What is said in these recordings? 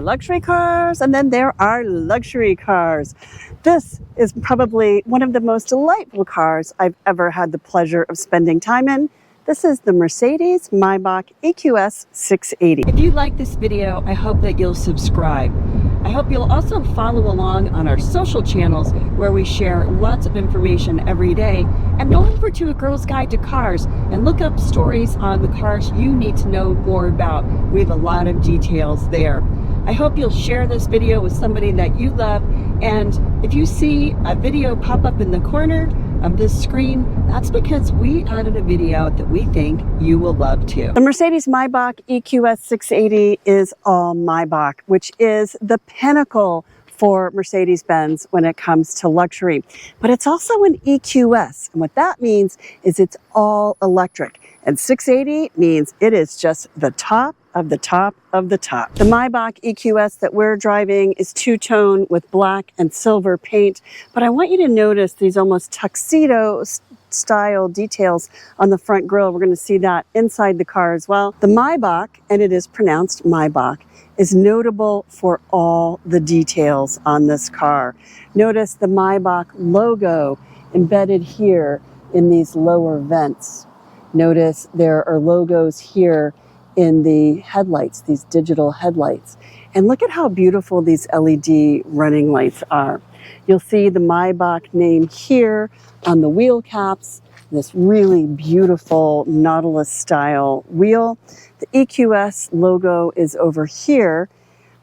are luxury cars, and then there are luxury cars. This is probably one of the most delightful cars I've ever had the pleasure of spending time in. This is the Mercedes-Maybach EQS 680. If you like this video, I hope that you'll subscribe. I hope you'll also follow along on our social channels where we share lots of information every day. And go over to A Girl's Guide to Cars and look up stories on the cars you need to know more about. We have a lot of details there. I hope you'll share this video with somebody that you love. And if you see a video pop up in the corner of this screen, that's because we added a video that we think you will love too. The Mercedes-Maybach EQS 680 is all Maybach, which is the pinnacle for Mercedes-Benz when it comes to luxury. But it's also an EQS, and what that means is it's all electric. And 680 means it is just the top of the top of the top. The Maybach EQS that we're driving is two-tone with black and silver paint, but I want you to notice these almost tuxedo style details on the front grille. We're going to see that inside the car as well. The Maybach, and it is pronounced Maybach, is notable for all the details on this car. Notice the Maybach logo embedded here in these lower vents. Notice there are logos here in the headlights, these digital headlights. And look at how beautiful these LED running lights are. You'll see the Maybach name here on the wheel caps, this really beautiful Nautilus style wheel. The EQS logo is over here,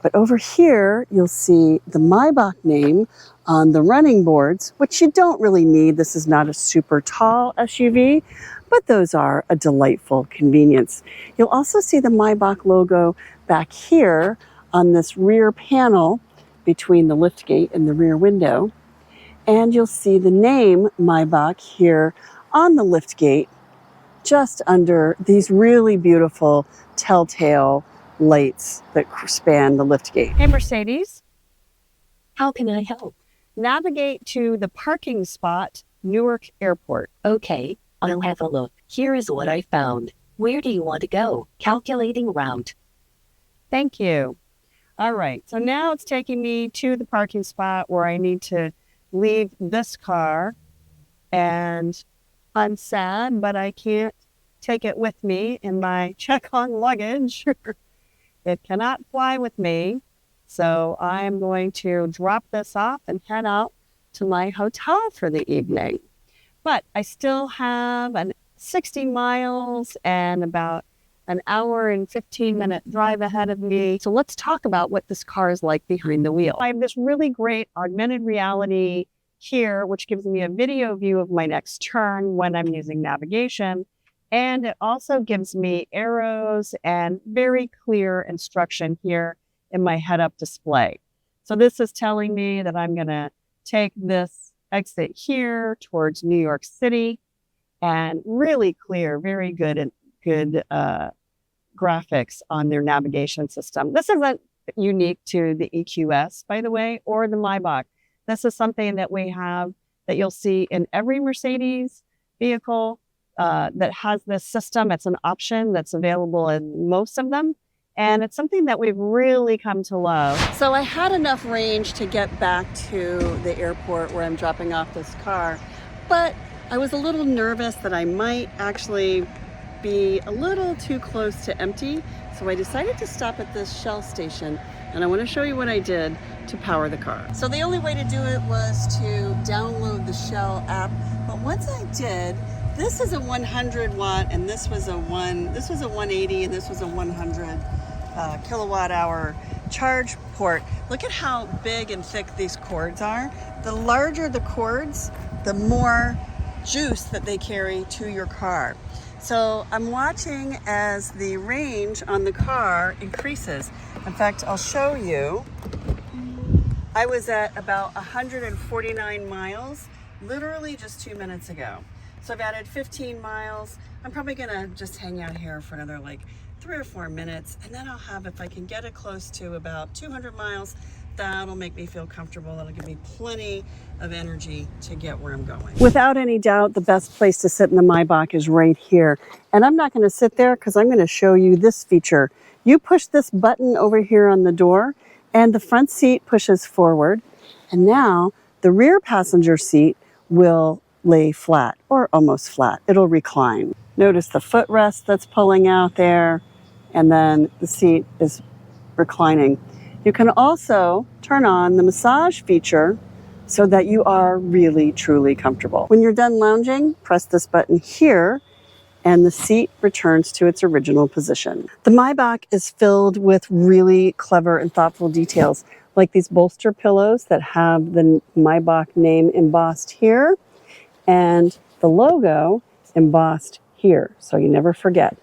but over here you'll see the Maybach name on the running boards, which you don't really need. This is not a super tall SUV, but those are a delightful convenience. You'll also see the Maybach logo back here on this rear panel between the liftgate and the rear window. And you'll see the name Maybach here on the liftgate, just under these really beautiful telltale lights that span the liftgate. Hey Mercedes, How can I help? navigate to the parking spot, Newark Airport. Okay, I'll have a look. Here is what I found. Where do you want to go? Calculating route. Thank you. All right, so now it's taking me to the parking spot where I need to leave this car. And I'm sad, but I can't take it with me in my check-on luggage. It cannot fly with me. So I'm going to drop this off and head out to my hotel for the evening. But I still have 60 miles and about an hour and 15-minute drive ahead of me. So let's talk about what this car is like behind the wheel. I have this really great augmented reality here, which gives me a video view of my next turn when I'm using navigation. And it also gives me arrows and very clear instruction here in my head-up display. So this is telling me that I'm going to take this exit here towards New York City, and really clear, very good graphics on their navigation system. This isn't unique to the EQS, by the way, or the Maybach. This is something that we have that you'll see in every Mercedes vehicle that has this system. It's an option that's available in most of them. And it's something that we've really come to love. So I had enough range to get back to the airport where I'm dropping off this car, but I was a little nervous that I might actually be a little too close to empty. So I decided to stop at this Shell station, and I want to show you what I did to power the car. So the only way to do it was to download the Shell app. But once I did, this is a 100 watt, and this was a 180, and this was a 100 kilowatt hour charge port. Look at how big and thick these cords are. The larger the cords, the more juice that they carry to your car. So I'm watching as the range on the car increases. In fact, I'll show you. I was at about 149 miles, literally just 2 minutes ago. So I've added 15 miles. I'm probably gonna just hang out here for another like 3 or 4 minutes, and then I'll have, if I can get it close to about 200 miles, That'll make me feel comfortable. That'll give me plenty of energy to get where I'm going. Without any doubt, the best place to sit in the Maybach is right here. And I'm not going to sit there because I'm going to show you this feature. You push this button over here on the door and the front seat pushes forward. And now the rear passenger seat will lay flat or almost flat. It'll recline. Notice the footrest that's pulling out there, and then the seat is reclining. You can also turn on the massage feature so that you are really, truly comfortable. When you're done lounging, press this button here and the seat returns to its original position. The Maybach is filled with really clever and thoughtful details, like these bolster pillows that have the Maybach name embossed here and the logo embossed here, so you never forget.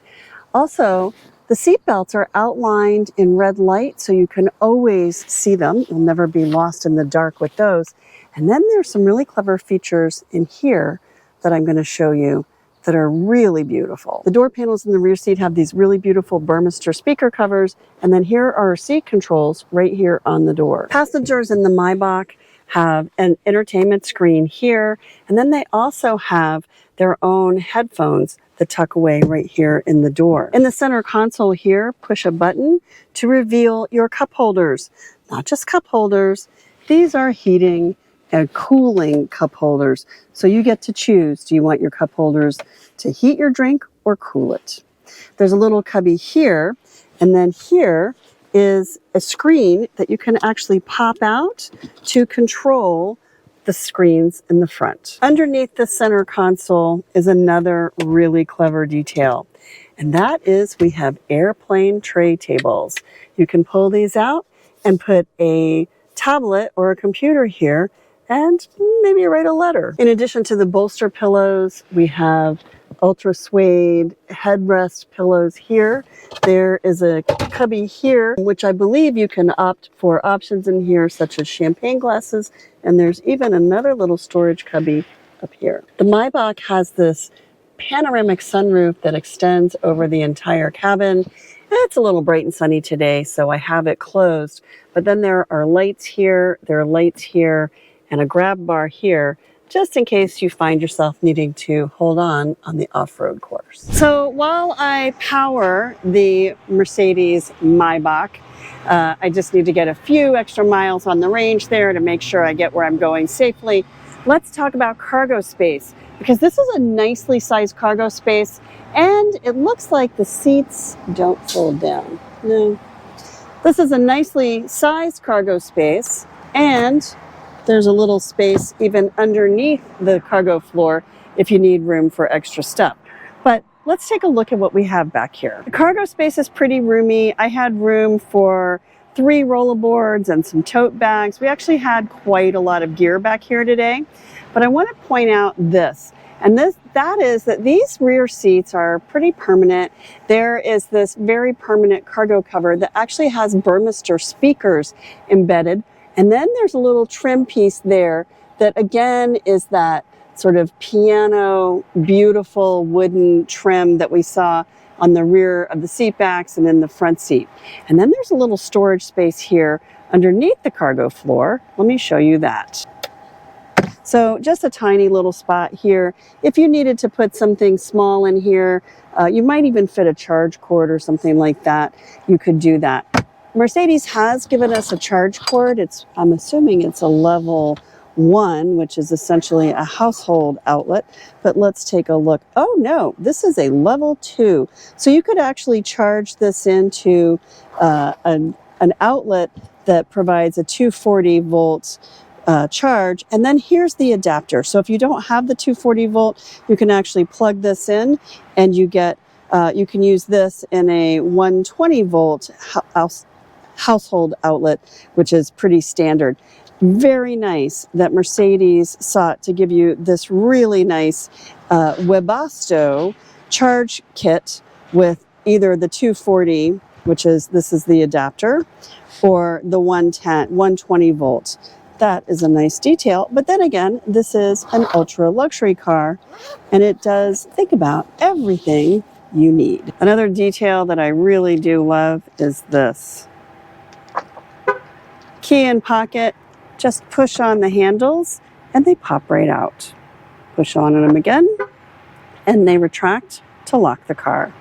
Also, the seat belts are outlined in red light, so you can always see them. You'll never be lost in the dark with those. And then there's some really clever features in here that I'm going to show you that are really beautiful. The door panels in the rear seat have these really beautiful Burmester speaker covers, and then here are our seat controls right here on the door. Passengers in the Maybach have an entertainment screen here, and then they also have their own headphones that tuck away right here in the door. In the center console here, push a button to reveal your cup holders. Not just cup holders, these are heating and cooling cup holders. So you get to choose, do you want your cup holders to heat your drink or cool it? There's a little cubby here, and then here is a screen that you can actually pop out to control the screens in the front. Underneath the center console is another really clever detail, and that is we have airplane tray tables. You can pull these out and put a tablet or a computer here and maybe write a letter. In addition to the bolster pillows, we have ultra suede headrest pillows here. There is a cubby here, which I believe you can opt for options in here, such as champagne glasses, and there's even another little storage cubby up here. The Maybach has this panoramic sunroof that extends over the entire cabin. It's a little bright and sunny today, so I have it closed, but then there are lights here, there are lights here, and a grab bar here, just in case you find yourself needing to hold on the off-road course. So while I power the Mercedes-Maybach, I just need to get a few extra miles on the range there to make sure I get where I'm going safely. Let's talk about cargo space, because this is a nicely sized cargo space, and it looks like the seats don't fold down. No. This is a nicely sized cargo space, and there's a little space even underneath the cargo floor if you need room for extra stuff. But let's take a look at what we have back here. The cargo space is pretty roomy. I had room for 3 rollerboards and some tote bags. We actually had quite a lot of gear back here today. But I want to point out this, and that is that these rear seats are pretty permanent. There is this very permanent cargo cover that actually has Burmester speakers embedded. And then there's a little trim piece there that again is that sort of piano, beautiful wooden trim that we saw on the rear of the seat backs and in the front seat. And then there's a little storage space here underneath the cargo floor. Let me show you that. So just a tiny little spot here. If you needed to put something small in here, you might even fit a charge cord or something like that. You could do that. Mercedes has given us a charge cord. I'm assuming it's a level 1, which is essentially a household outlet. But let's take a look. Oh no, this is a level 2. So you could actually charge this into an outlet that provides a 240 volt charge. And then here's the adapter. So if you don't have the 240 volt, you can actually plug this in and you get you can use this in a 120 volt household outlet, which is pretty standard. Very nice that Mercedes sought to give you this really nice Webasto charge kit with either the 240, this is the adapter, or the 120 volt. That is a nice detail. But then again, this is an ultra luxury car, and it does think about everything you need. Another detail that I really do love is this. Key in pocket, just push on the handles and they pop right out. Push on them again and they retract to lock the car.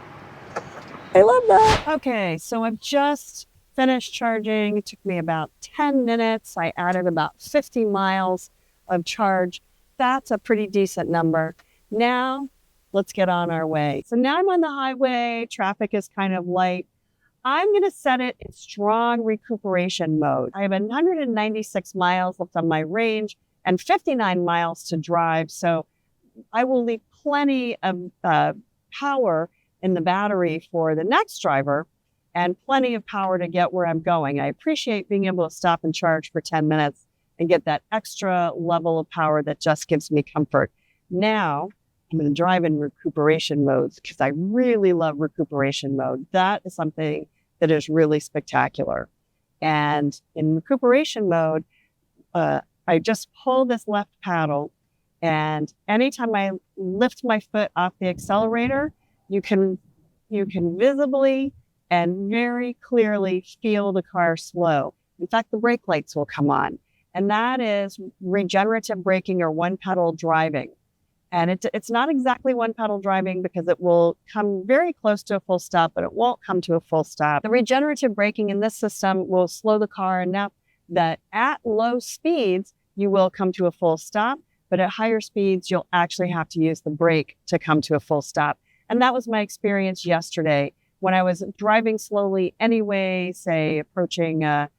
I love that. Okay, so I've just finished charging. It took me about 10 minutes. I added about 50 miles of charge. That's a pretty decent number. Now, let's get on our way. So now I'm on the highway. Traffic is kind of light. I'm going to set it in strong recuperation mode. I have 196 miles left on my range and 59 miles to drive. So I will leave plenty of power in the battery for the next driver and plenty of power to get where I'm going. I appreciate being able to stop and charge for 10 minutes and get that extra level of power that just gives me comfort. Now, I'm going to drive in recuperation modes because I really love recuperation mode. That is something that is really spectacular. And in recuperation mode, I just pull this left paddle, and anytime I lift my foot off the accelerator, you can visibly and very clearly feel the car slow. In fact, the brake lights will come on. And that is regenerative braking or one pedal driving. And it's not exactly one pedal driving because it will come very close to a full stop, but it won't come to a full stop. The regenerative braking in this system will slow the car enough that at low speeds, you will come to a full stop, but at higher speeds, you'll actually have to use the brake to come to a full stop. And that was my experience yesterday when I was driving slowly anyway, say approaching a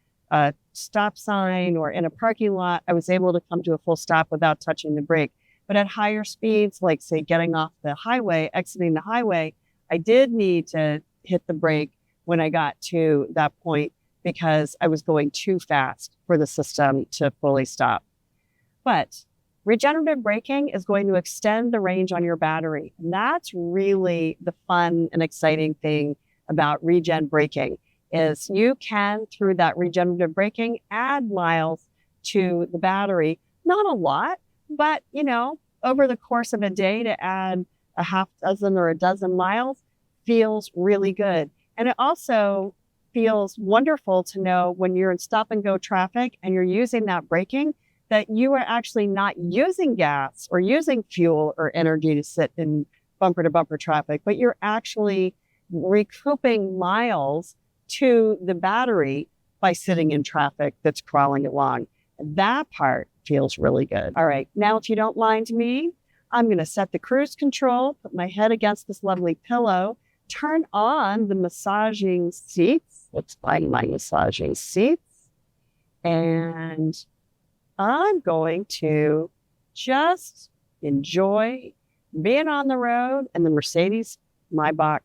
stop sign or in a parking lot, I was able to come to a full stop without touching the brake. But at higher speeds, like say getting off the highway, exiting the highway, I did need to hit the brake when I got to that point because I was going too fast for the system to fully stop. But regenerative braking is going to extend the range on your battery. And that's really the fun and exciting thing about regen braking is you can, through that regenerative braking, add miles to the battery. Not a lot, but, over the course of a day to add a half dozen or a dozen miles feels really good. And it also feels wonderful to know when you're in stop and go traffic and you're using that braking, that you are actually not using gas or using fuel or energy to sit in bumper to bumper traffic, but you're actually recouping miles to the battery by sitting in traffic that's crawling along. That part feels really good. All right, now if you don't mind me, I'm going to set the cruise control, put my head against this lovely pillow, turn on the massaging seats. Let's find my massaging seats. And I'm going to just enjoy being on the road in the Mercedes-Maybach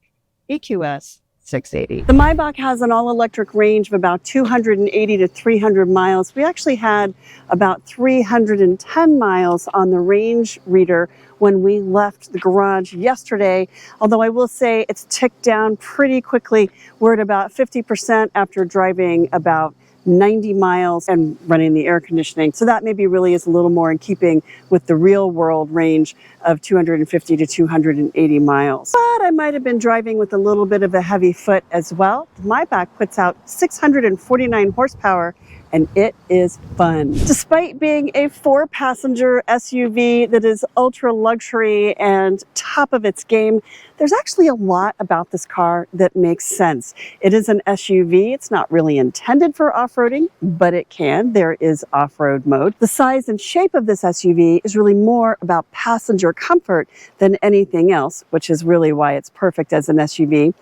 EQS 680. The Maybach has an all-electric range of about 280 to 300 miles. We actually had about 310 miles on the range reader when we left the garage yesterday, although I will say it's ticked down pretty quickly. We're at about 50% after driving about 90 miles and running the air conditioning. So that maybe really is a little more in keeping with the real world range of 250 to 280 miles. But I might have been driving with a little bit of a heavy foot as well. The Maybach puts out 649 horsepower and it is fun. Despite being a 4-passenger SUV that is ultra luxury and top of its game, there's actually a lot about this car that makes sense. It is an SUV. It's not really intended for off-roading, but it can. There is off-road mode. The size and shape of this SUV is really more about passenger comfort than anything else, which is really why it's perfect as an SUV.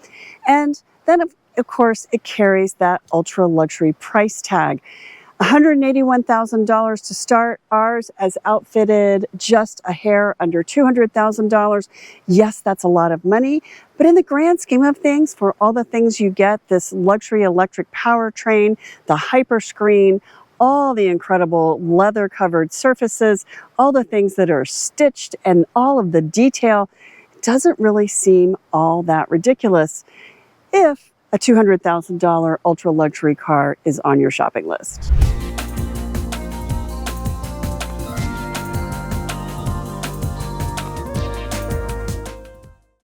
And then, of course, it carries that ultra luxury price tag. $181,000 to start. Ours as outfitted just a hair under $200,000. Yes, that's a lot of money, but in the grand scheme of things, for all the things you get, this luxury electric powertrain, the hyper screen, all the incredible leather covered surfaces, all the things that are stitched and all of the detail, it doesn't really seem all that ridiculous if a $200,000 ultra luxury car is on your shopping list.